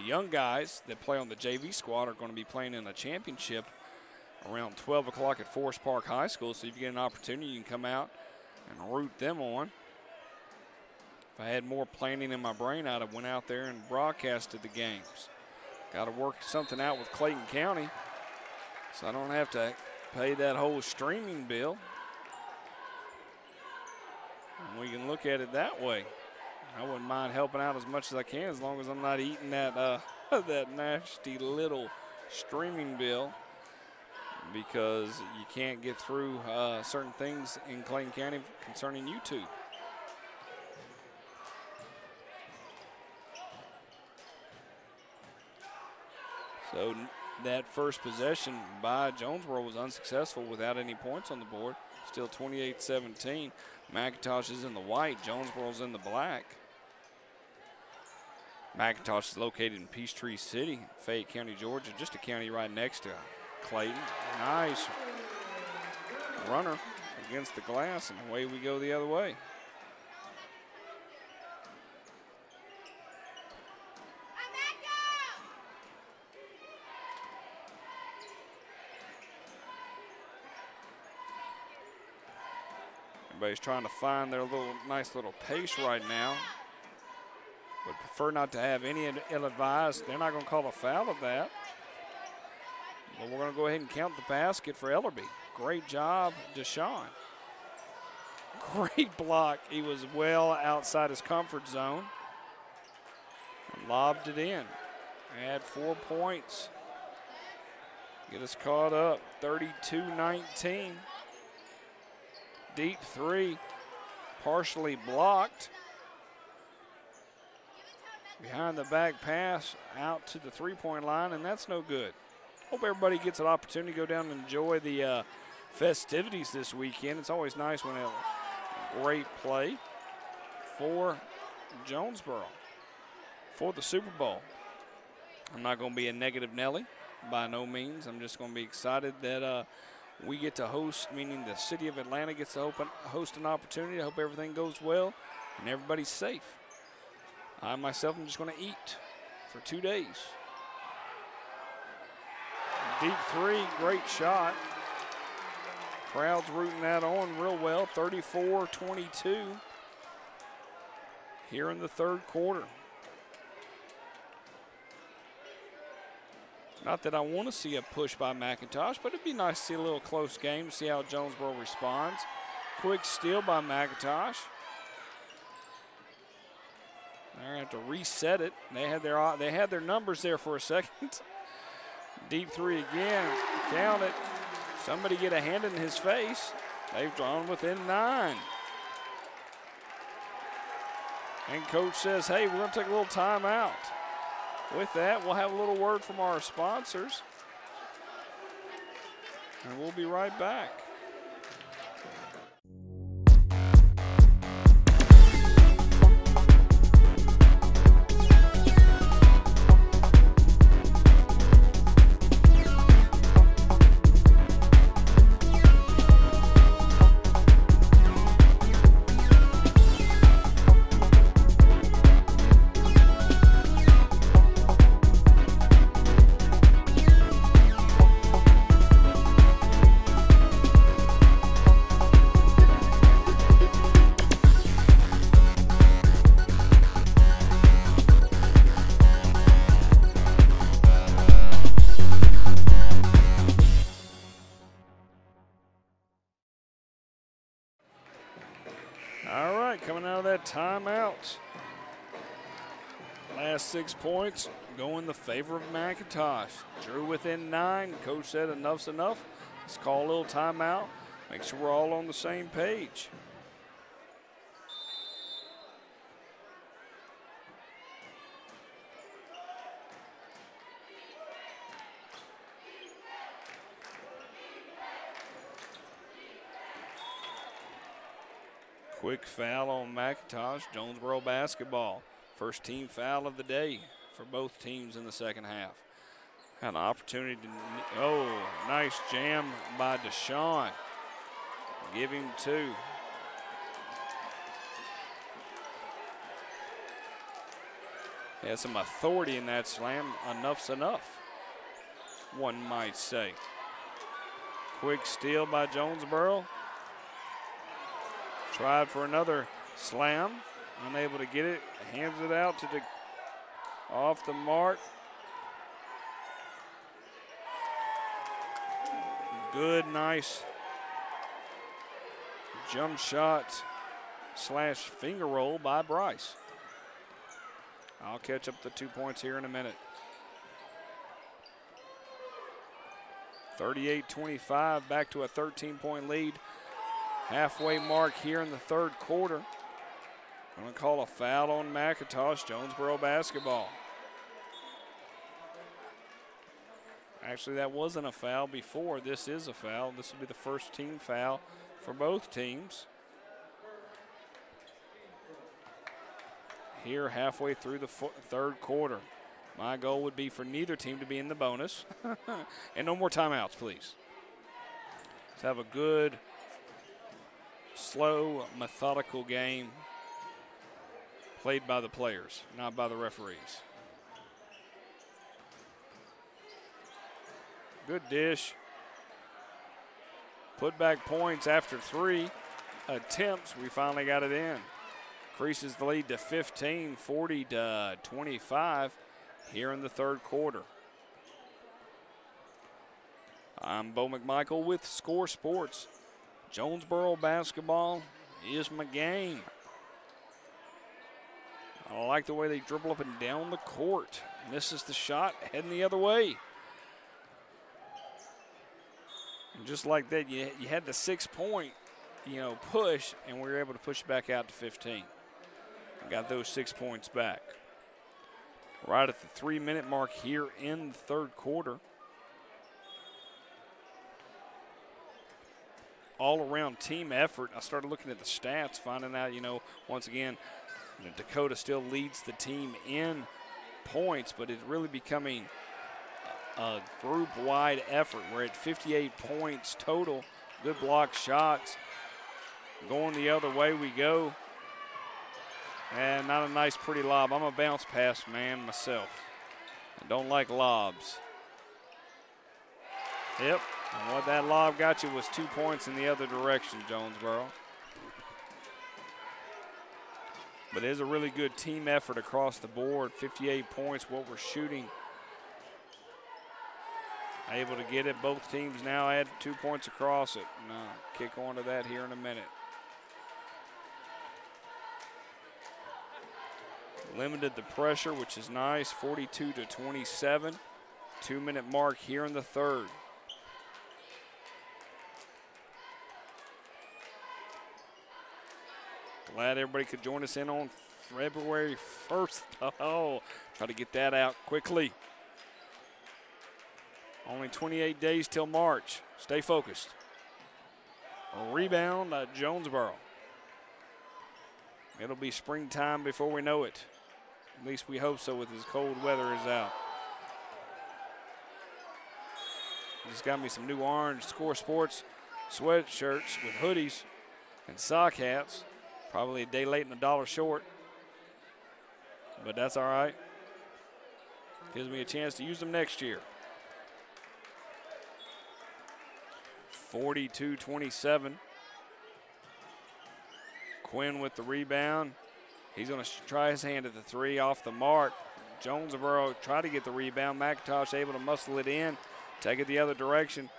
S1: young guys that play on the JV squad are going to be playing in a championship around 12 o'clock at Forest Park High School. So if you get an opportunity, you can come out and root them on. If I had more planning in my brain, I'd have went out there and broadcasted the games. Got to work something out with Clayton County so I don't have to pay that whole streaming bill. And we can look at it that way. I wouldn't mind helping out as much as I can as long as I'm not eating that that nasty little streaming bill, because you can't get through certain things in Clayton County concerning YouTube. So that first possession by Jonesboro was unsuccessful without any points on the board. Still 28-17. McIntosh is in the white, Jonesboro's in the black. McIntosh is located in Peachtree City, Fayette County, Georgia, just a county right next to Clayton. Nice runner against the glass, and away we go the other way. Everybody's trying to find their nice little pace right now. Would prefer not to have any ill-advised. They're not going to call a foul of that. But we're going to go ahead and count the basket for Ellerby. Great job, Deshaun. Great block. He was well outside his comfort zone. And lobbed it in. Add 4 points. Get us caught up. 32-19. Deep three. Partially blocked. Behind the back pass out to the three-point line, and that's no good. Hope everybody gets an opportunity to go down and enjoy the festivities this weekend. It's always nice when a great play for Jonesboro for the Super Bowl. I'm not going to be a negative Nelly by no means. I'm just going to be excited that we get to host, meaning the city of Atlanta gets to host an opportunity. I hope everything goes well and everybody's safe. I myself am just going to eat for 2 days. Deep three, great shot. Crowd's rooting that on real well. 34-22 here in the third quarter. Not that I want to see a push by McIntosh, but it'd be nice to see a little close game, see how Jonesboro responds. Quick steal by McIntosh. They're going to have to reset it. They had their numbers there for a second. Deep three again. Count it. Somebody get a hand in his face. They've drawn within 9. And coach says, hey, we're going to take a little timeout. With that, we'll have a little word from our sponsors, and we'll be right back. All right, coming out of that timeout. Last 6 points go in the favor of McIntosh. Drew within 9. Coach said enough's enough. Let's call a little timeout. Make sure we're all on the same page. Quick foul on McIntosh, Jonesboro basketball. First team foul of the day for both teams in the second half. Had an opportunity to, oh, nice jam by Deshaun. Give him 2. Has some authority in that slam. Enough's enough, one might say. Quick steal by Jonesboro. Tried for another slam, unable to get it. Hands it out to the off the mark. Good, nice jump shot / finger roll by Bryce. I'll catch up the 2 points here in a minute. 38-25, back to a 13-point lead. Halfway mark here in the third quarter. I'm going to call a foul on McIntosh, Jonesboro basketball. Actually, that wasn't a foul before. This is a foul. This will be the first team foul for both teams. Here, halfway through the third quarter. My goal would be for neither team to be in the bonus. And no more timeouts, please. Let's have a good, slow, methodical game played by the players, not by the referees. Good dish. Put back points after 3 attempts. We finally got it in. Increases the lead to 15, 40-25 here in the third quarter. I'm Bo McMichael with Score Sports. Jonesboro basketball is my game. I like the way they dribble up and down the court. Misses the shot, heading the other way. And just like that, you had the 6-point, push, and we were able to push it back out to 15. Got those 6 points back. Right at the 3-minute mark here in the third quarter. All-around team effort. I started looking at the stats, finding out, once again, Dakota still leads the team in points, but it's really becoming a group-wide effort. We're at 58 points total. Good block shots. Going the other way we go. And not a nice, pretty lob. I'm a bounce pass man myself. I don't like lobs. Yep, and what that lob got you was 2 points in the other direction, Jonesboro. But it is a really good team effort across the board. 58 points, what we're shooting. Able to get it. Both teams now add 2 points across it. And kick on to that here in a minute. Limited the pressure, which is nice. 42-27. 2-minute mark here in the third. Glad everybody could join us in on February 1st. Oh, try to get that out quickly. Only 28 days till March. Stay focused. A rebound by Jonesboro. It'll be springtime before we know it. At least we hope so with as cold weather is out. Just got me some new orange Score Sports sweatshirts with hoodies and sock hats. Probably a day late and $1 short. But that's all right. Gives me a chance to use them next year. 42-27. Quinn with the rebound. He's going to try his hand at the three, off the mark. Jonesboro tried to get the rebound. McIntosh able to muscle it in, take it the other direction.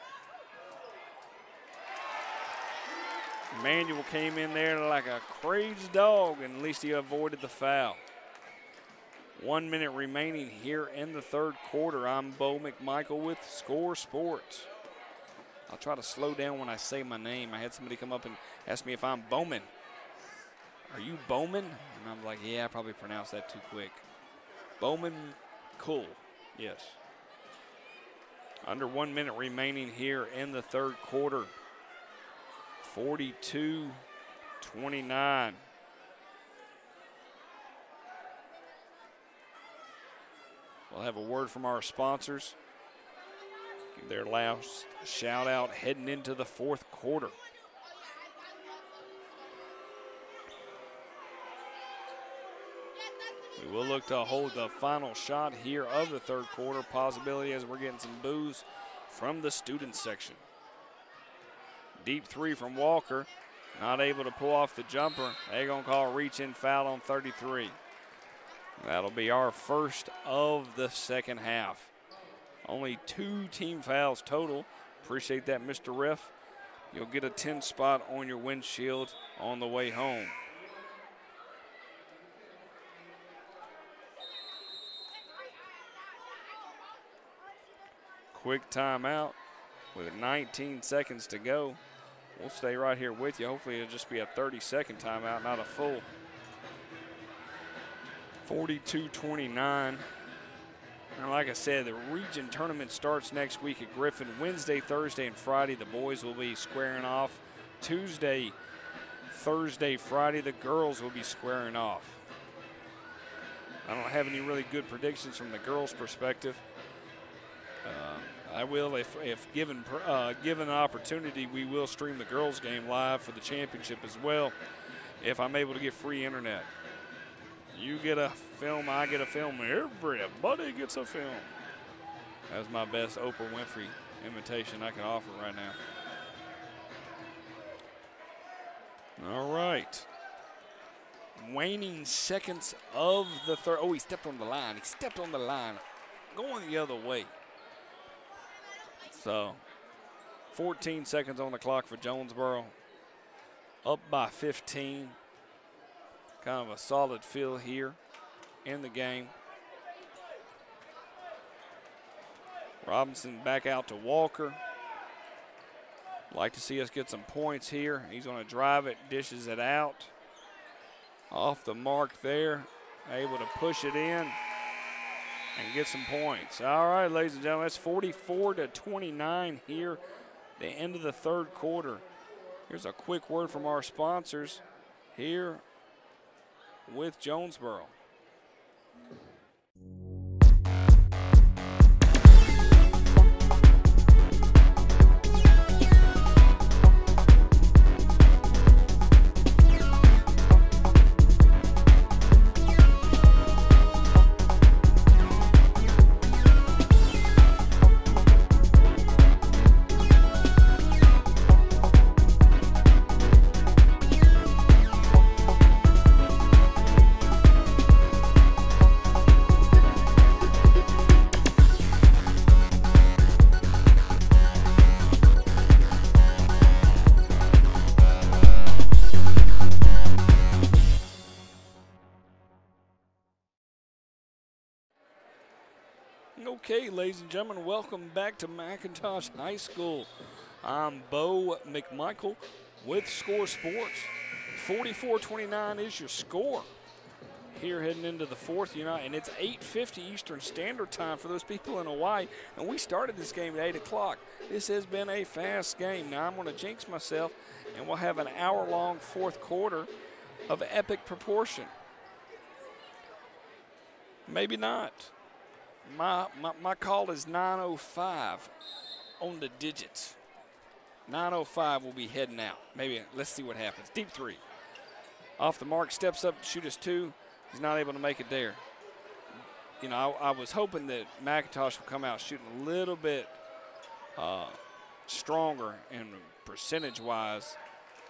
S1: Manuel came in there like a crazy dog, and at least he avoided the foul. 1 minute remaining here in the third quarter. I'm Bo McMichael with Score Sports. I'll try to slow down when I say my name. I had somebody come up and ask me if I'm Bowman. Are you Bowman? And I'm like, yeah, I probably pronounced that too quick. Bowman, cool, yes. Under 1 minute remaining here in the third quarter. 42-29. We'll have a word from our sponsors. Give their last shout out heading into the fourth quarter. We will look to hold the final shot here of the third quarter, possibility as we're getting some boos from the student section. Deep three from Walker, not able to pull off the jumper. They're going to call a reach-in foul on 33. That'll be our first of the second half. Only 2 team fouls total. Appreciate that, Mr. Riff. You'll get a 10 spot on your windshield on the way home. Quick timeout with 19 seconds to go. We'll stay right here with you. Hopefully it'll just be a 30-second timeout, not a full. 42-29. And like I said, the region tournament starts next week at Griffin. Wednesday, Thursday, and Friday, the boys will be squaring off. Tuesday, Thursday, Friday, the girls will be squaring off. I don't have any really good predictions from the girls' perspective. I will, if given an opportunity, we will stream the girls' game live for the championship as well, if I'm able to get free internet. You get a film, I get a film, everybody gets a film. That's my best Oprah Winfrey imitation I can offer right now. All right. Waning seconds of the third. Oh, he stepped on the line. He stepped on the line. Going the other way. So, 14 seconds on the clock for Jonesboro. Up by 15. Kind of a solid feel here in the game. Robinson back out to Walker. Like to see us get some points here. He's going to drive it, dishes it out. Off the mark there. Able to push it in and get some points. All right, ladies and gentlemen, that's 44-29 here, the end of the third quarter. Here's a quick word from our sponsors here with Jonesboro. Okay, ladies and gentlemen, welcome back to McIntosh High School. I'm Bo McMichael with Score Sports. 44-29 is your score. here heading into the fourth, and it's 8:50 Eastern Standard Time for those people in Hawaii, and we started this game at 8 o'clock. This has been a fast game. Now I'm going to jinx myself, and we'll have an hour-long fourth quarter of epic proportion. Maybe not. My call is 9:05 on the digits. 9:05 will be heading out. Maybe, let's see what happens. Deep three. Off the mark, steps up, shoot us two. He's not able to make it there. I was hoping that McIntosh would come out shooting a little bit stronger and percentage-wise,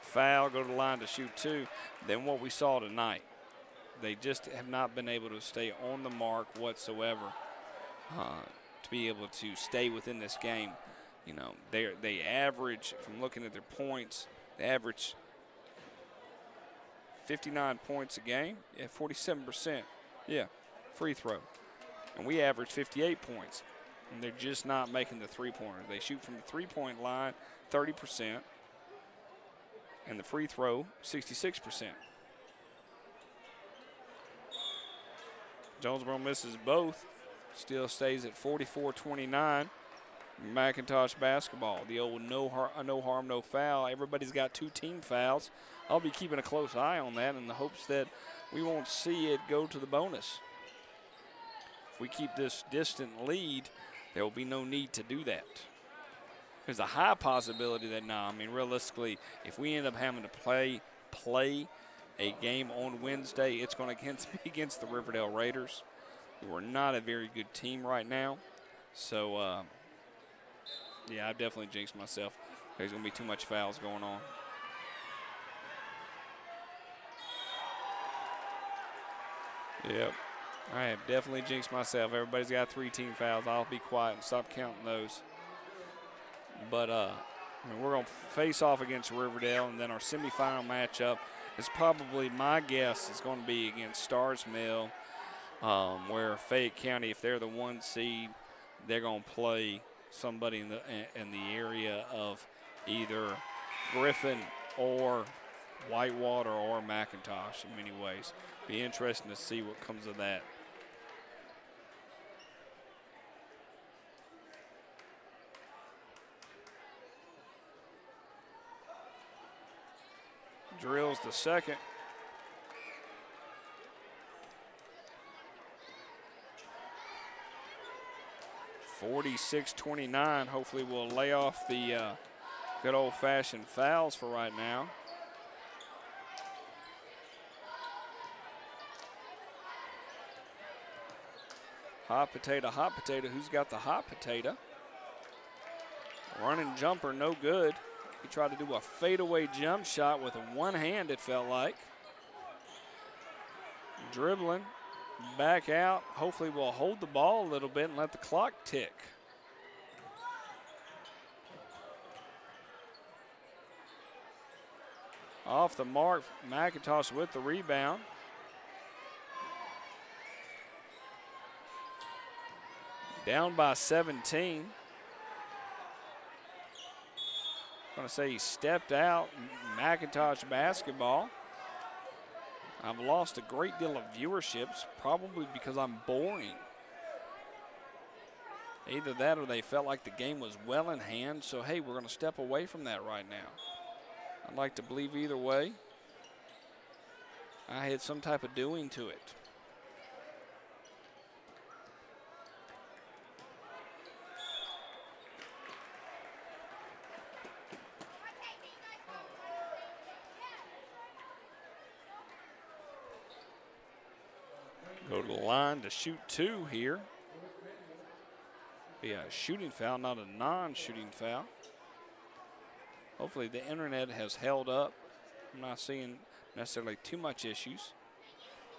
S1: foul, go to the line to shoot two, than what we saw tonight. They just have not been able to stay on the mark whatsoever to be able to stay within this game. They average, from looking at their points, they average 59 points a game, 47%, free throw. And we average 58 points, and they're just not making the three-pointer. They shoot from the three-point line 30%, and the free throw 66%. Jonesboro misses both, still stays at 44-29. McIntosh basketball, the old no harm, no foul. Everybody's got 2 team fouls. I'll be keeping a close eye on that in the hopes that we won't see it go to the bonus. If we keep this distant lead, there will be no need to do that. There's a high possibility that, realistically, if we end up having to play a game on Wednesday, it's going to be against the Riverdale Raiders, who are not a very good team right now. So, yeah, I've definitely jinxed myself. There's going to be too much fouls going on. Yep, I have definitely jinxed myself. Everybody's got 3 team fouls. I'll be quiet and stop counting those. But, we're going to face off against Riverdale, and then our semifinal matchup is probably, my guess, is going to be against Stars Mill, where Fayette County, if they're the 1 seed, they're going to play somebody in the area of either Griffin or Whitewater or McIntosh in many ways. Be interesting to see what comes of that. Drills the second. (46-29). Hopefully we'll lay off the good old-fashioned fouls for right now. Hot potato, who's got the hot potato? Running jumper, no good. He tried to do a fadeaway jump shot with one hand, it felt like. Dribbling, back out. Hopefully we'll hold the ball a little bit and let the clock tick. Off the mark, McIntosh with the rebound. Down by 17. I'm going to say he stepped out. McIntosh basketball. I've lost a great deal of viewerships, probably because I'm boring. Either that or they felt like the game was well in hand, so hey, we're going to step away from that right now. I'd like to believe either way. I had some type of doing to it. Go to the line to shoot 2 here. Be a shooting foul, not a non-shooting foul. Hopefully the internet has held up. I'm not seeing necessarily too much issues.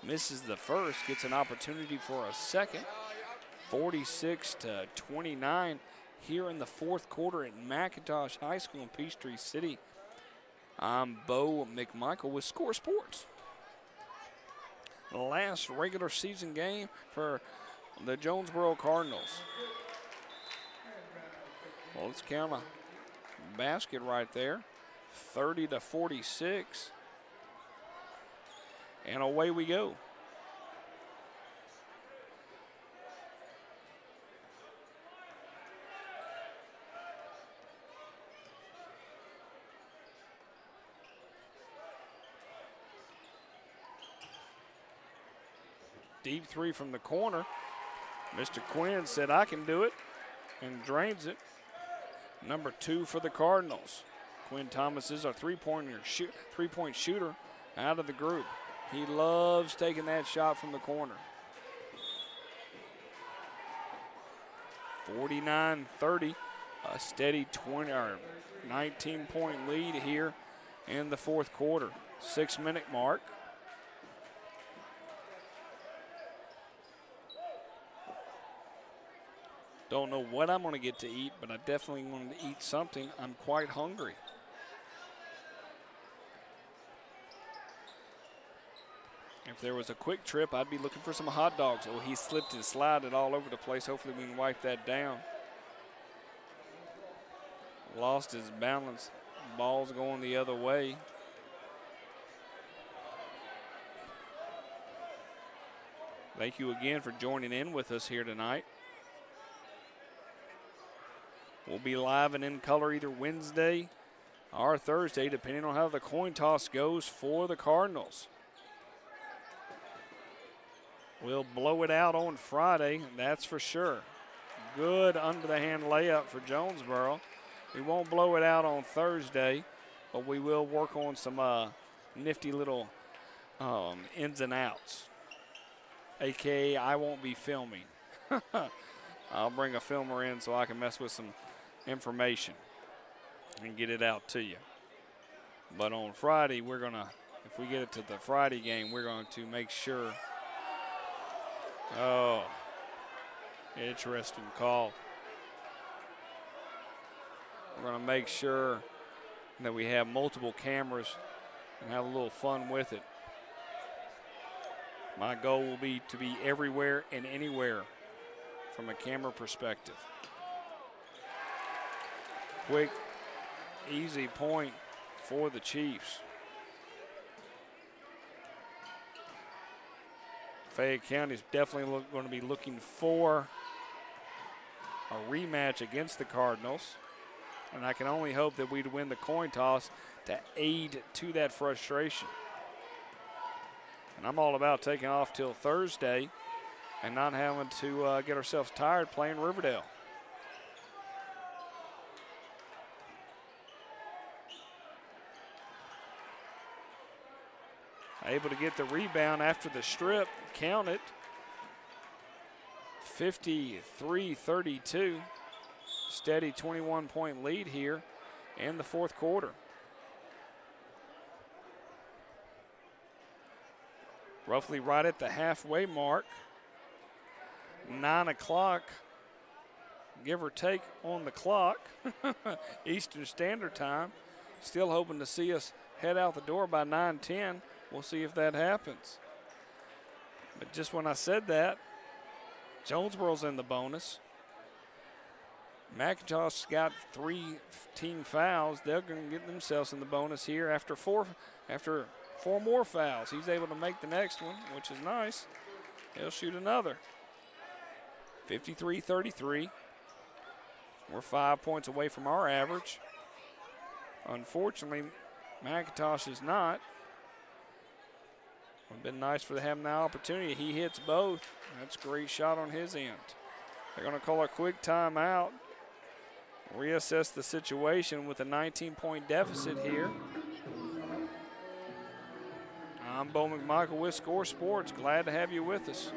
S1: Misses the first, gets an opportunity for a second. 46-29 here in the fourth quarter at McIntosh High School in Peachtree City. I'm Bo McMichael with Score Sports. The last regular season game for the Jonesboro Cardinals. Well, let's count a basket right there. 30-46. And away we go. Deep three from the corner. Mr. Quinn said, I can do it, and drains it. Number 2 for the Cardinals. Quinn Thomas is our three-point shooter out of the group. He loves taking that shot from the corner. 49-30, a steady 19-point lead here in the fourth quarter. 6-minute mark. Don't know what I'm going to get to eat, but I definitely want to eat something. I'm quite hungry. If there was a quick trip, I'd be looking for some hot dogs. Oh, he slipped and slided all over the place. Hopefully we can wipe that down. Lost his balance. Ball's going the other way. Thank you again for joining in with us here tonight. We'll be live and in color either Wednesday or Thursday, depending on how the coin toss goes for the Cardinals. We'll blow it out on Friday, that's for sure. Good under-the-hand layup for Jonesboro. We won't blow it out on Thursday, but we will work on some nifty little ins and outs. AKA, I won't be filming. I'll bring a filmer in so I can mess with some information and get it out to you. But on Friday, we're going to, if we get it to the Friday game, we're going to make sure. Oh, interesting call. We're going to make sure that we have multiple cameras and have a little fun with it. My goal will be to be everywhere and anywhere from a camera perspective. Quick, easy point for the Chiefs. Fayette County is definitely going to be looking for a rematch against the Cardinals. And I can only hope that we'd win the coin toss to aid to that frustration. And I'm all about taking off till Thursday and not having to get ourselves tired playing Riverdale. Able to get the rebound after the strip, count it. 53-32, steady 21-point lead here in the fourth quarter. Roughly right at the halfway mark. 9 o'clock, give or take, on the clock. Eastern Standard Time. Still hoping to see us head out the door by 9:10. We'll see if that happens. But just when I said that, Jonesboro's in the bonus. McIntosh got 3 team fouls. They're going to get themselves in the bonus here after four more fouls. He's able to make the next one, which is nice. He'll shoot another. 53-33. We're 5 points away from our average. Unfortunately, McIntosh is not. It would have been nice for him the opportunity. He hits both. That's a great shot on his end. They're going to call a quick timeout. Reassess the situation with a 19-point deficit here. I'm Bo McMichael with Score Sports. Glad to have you with us.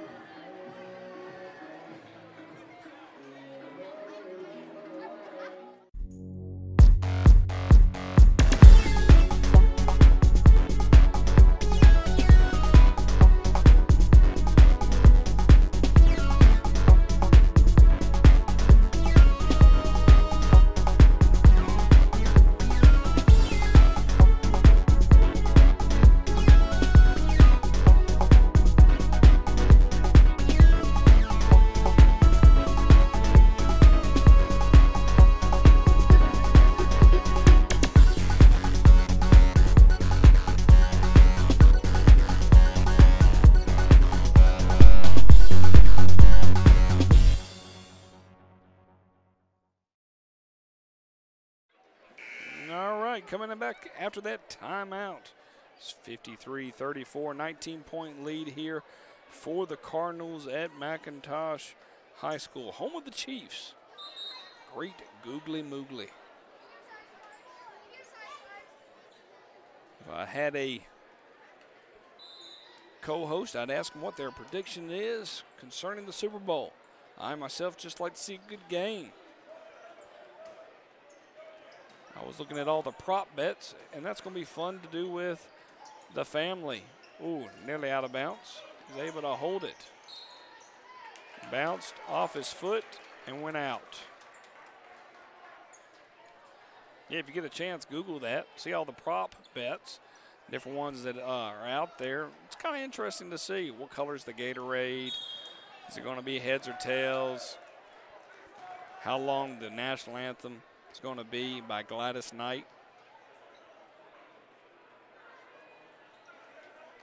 S1: Coming back after that timeout. It's 53-34, 19-point lead here for the Cardinals at McIntosh High School, home of the Chiefs. Great googly moogly. If I had a co-host, I'd ask them what their prediction is concerning the Super Bowl. I myself just like to see a good game. I was looking at all the prop bets, and that's going to be fun to do with the family. Ooh, nearly out of bounds. He's able to hold it. Bounced off his foot and went out. Yeah, if you get a chance, Google that. See all the prop bets, different ones that are out there. It's kind of interesting to see what color's the Gatorade. Is it going to be heads or tails? How long the national anthem is going to be by Gladys Knight.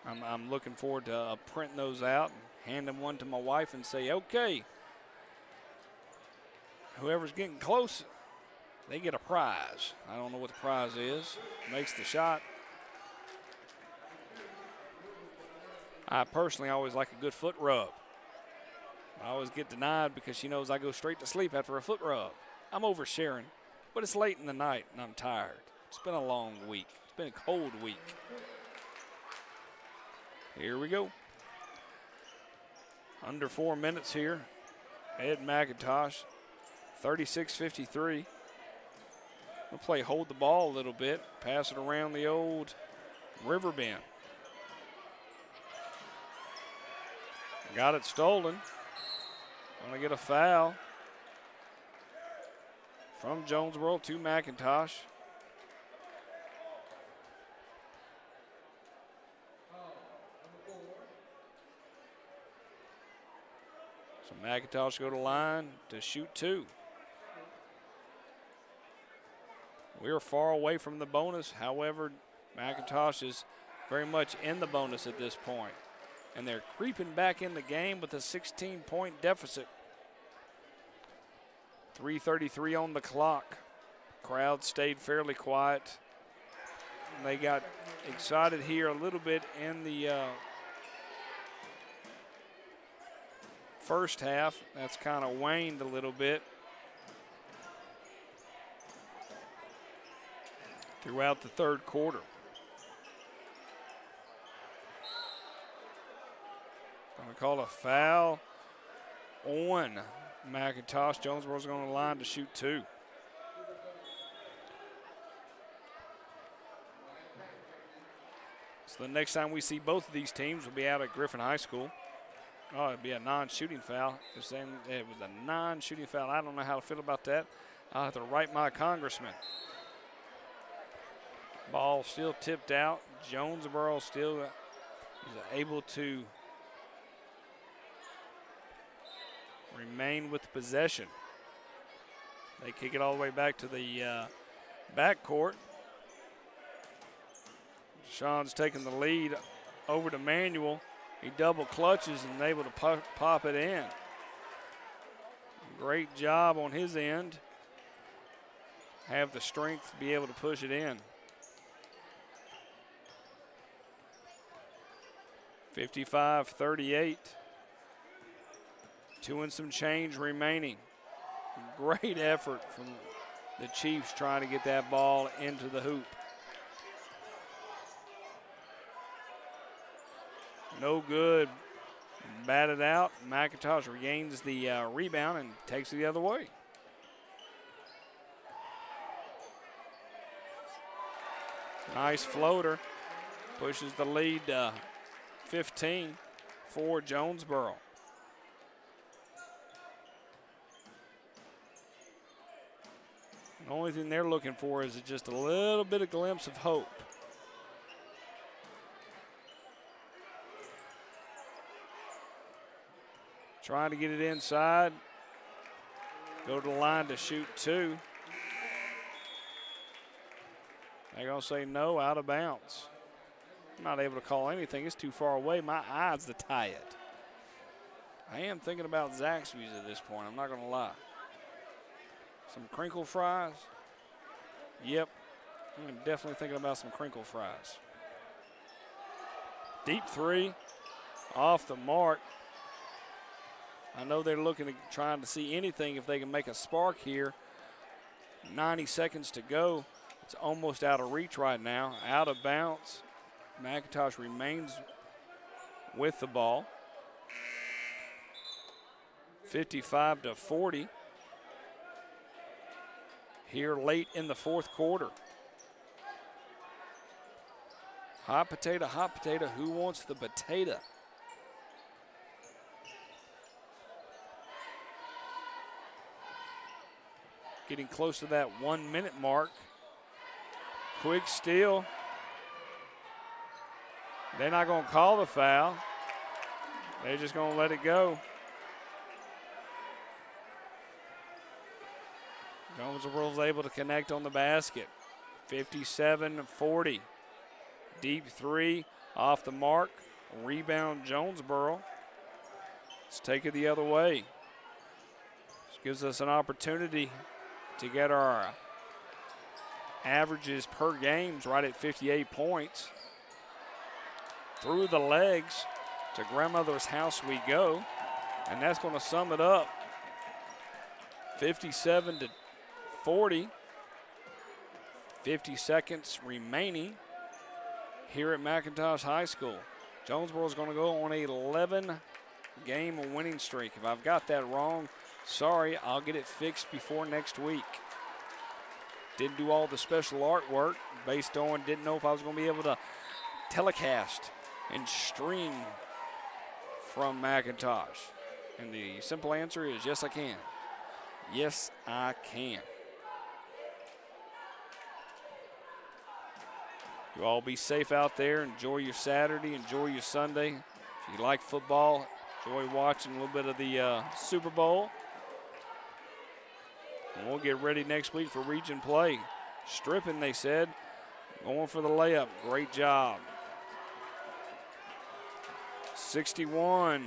S1: I'm looking forward to printing those out and handing one to my wife and say, okay, whoever's getting close, they get a prize. I don't know what the prize is. Makes the shot. I personally always like a good foot rub. I always get denied because she knows I go straight to sleep after a foot rub. I'm oversharing, but it's late in the night and I'm tired. It's been a long week. It's been a cold week. Here we go. Under 4 minutes here. Ed McIntosh, 36-53. We'll play hold the ball a little bit, pass it around the old river bend. Got it stolen. Gonna get a foul from Jonesboro to McIntosh. So McIntosh go to line to shoot two. We are far away from the bonus. However, McIntosh is very much in the bonus at this point. And they're creeping back in the game with a 16-point deficit. 3:33 on the clock. Crowd stayed fairly quiet. They got excited here a little bit in the first half. That's kind of waned a little bit throughout the third quarter. Going to call a foul on McIntosh. Jonesboro's going to line to shoot two. So the next time we see both of these teams will be out at Griffin High School. Oh, it'd be a non-shooting foul. They're saying it was a non-shooting foul. I don't know how to feel about that. I'll have to write my congressman. Ball still tipped out. Jonesboro still is able to remain with possession. They kick it all the way back to the backcourt. Sean's taking the lead over to Manuel. He double clutches and able to pop it in. Great job on his end. Have the strength to be able to push it in. 55-38. 2 and some change remaining. Great effort from the Chiefs trying to get that ball into the hoop. No good. Batted out. McIntosh regains the rebound and takes it the other way. Nice floater. Pushes the lead 15 for Jonesboro. The only thing they're looking for is just a little bit of glimpse of hope. Trying to get it inside. Go to the line to shoot two. They're going to say no, out of bounds. I'm not able to call anything. It's too far away. My eyes to tie it. I am thinking about Zaxby's at this point. I'm not going to lie. Some crinkle fries. Yep. I'm definitely thinking about some crinkle fries. Deep three. off the mark. I know they're looking at trying to see anything if they can make a spark here. 90 seconds to go. It's almost out of reach right now. Out of bounds. McIntosh remains with the ball. 55-40. Here late in the fourth quarter. Hot potato, who wants the potato? Getting close to that 1 minute mark. Quick steal. They're not going to call the foul. They're just going to let it go. Jonesboro was able to connect on the basket. 57-40. Deep three off the mark. Rebound Jonesboro. Let's take it the other way. This gives us an opportunity to get our averages per games right at 58 points. Through the legs to grandmother's house we go. And that's going to sum it up. 57-40. 50 seconds remaining here at McIntosh High School. Jonesboro is going to go on a 11-game winning streak. If I've got that wrong, sorry, I'll get it fixed before next week. Didn't do all the special artwork based on, didn't know if I was going to be able to telecast and stream from McIntosh. And the simple answer is yes, I can. Yes, I can. You all be safe out there. Enjoy your Saturday. Enjoy your Sunday. If you like football, enjoy watching a little bit of the Super Bowl. And we'll get ready next week for region play. Stripping, they said. Going for the layup. Great job. 61.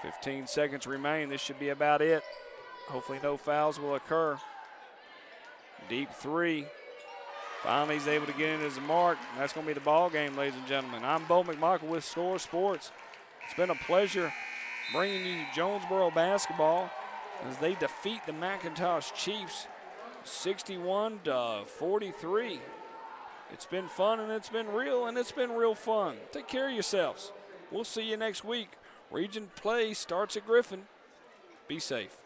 S1: "15 seconds remain. This should be about it. Hopefully no fouls will occur. Deep three. Finally he's able to get in his mark. And that's going to be the ball game, ladies and gentlemen. I'm Bo McMichael with Score Sports. It's been a pleasure bringing you Jonesboro basketball as they defeat the McIntosh Chiefs 61-43. It's been fun and it's been real and it's been real fun. Take care of yourselves. We'll see you next week. Region play starts at Griffin. Be safe.